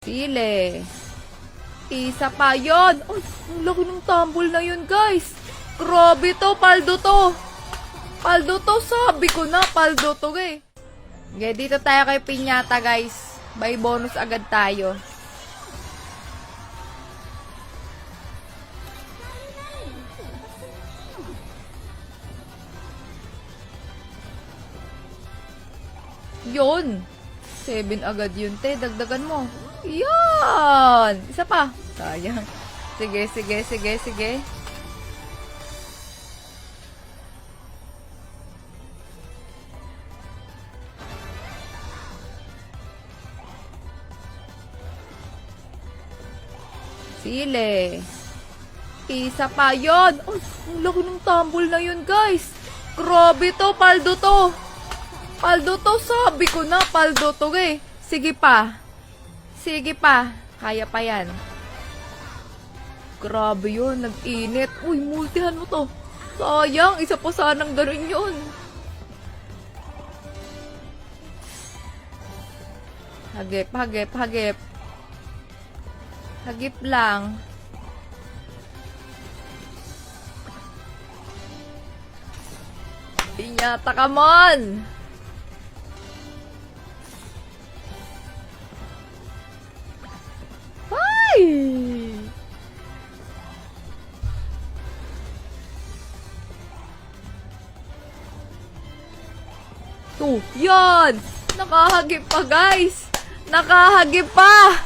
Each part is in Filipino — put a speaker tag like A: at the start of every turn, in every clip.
A: Sile. Isa pa yun. Ay, ang laki ng tumble na yun, guys. Grabe to, paldo to. Paldo to, sabi ko na, paldo to, eh. Okay, dito tayo kay Piñata, guys. By bonus agad tayo. Yun. 7 agad yun, te. Dagdagan mo. Yan! Isa pa. Sayang. Sige, sige, sige, sige. Sile. Isa pa yun. Ay, ang laki ng tumble na yun, guys. Grabe to, paldo to. Paldo to, sabi ko na, paldo to, eh. Sige pa. Sige pa. Kaya pa yan. Grabe yun, nag-init. Uy, multihan mo to. Sayang, isa pa sanang ganun yun. Hagip, hagip, hagip. Hagip lang. Piñata, come on! Ay! Yan! Nakahagip pa, guys! Nakahagip pa!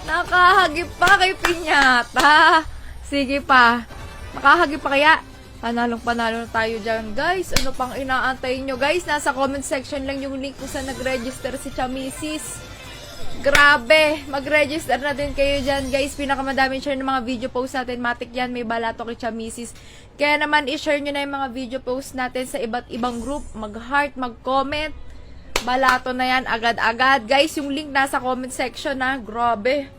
A: Nakahagip pa kay Piñata! Sige pa. Nakahagip pa kaya? Panalong panalo na tayo dyan, guys. Ano pang inaantay nyo, guys? Nasa comment section lang yung link kung saan nag-register si Chamisis. Grabe! Mag-register na din kayo dyan, guys. Pinakamadaming share ng mga video post natin. Matik yan, may balato kay Chamisis. Kaya naman, i-share nyo na yung mga video post natin sa iba't ibang group. Mag-heart, mag-comment. Balato na yan agad-agad. Guys, yung link nasa comment section na. Grabe!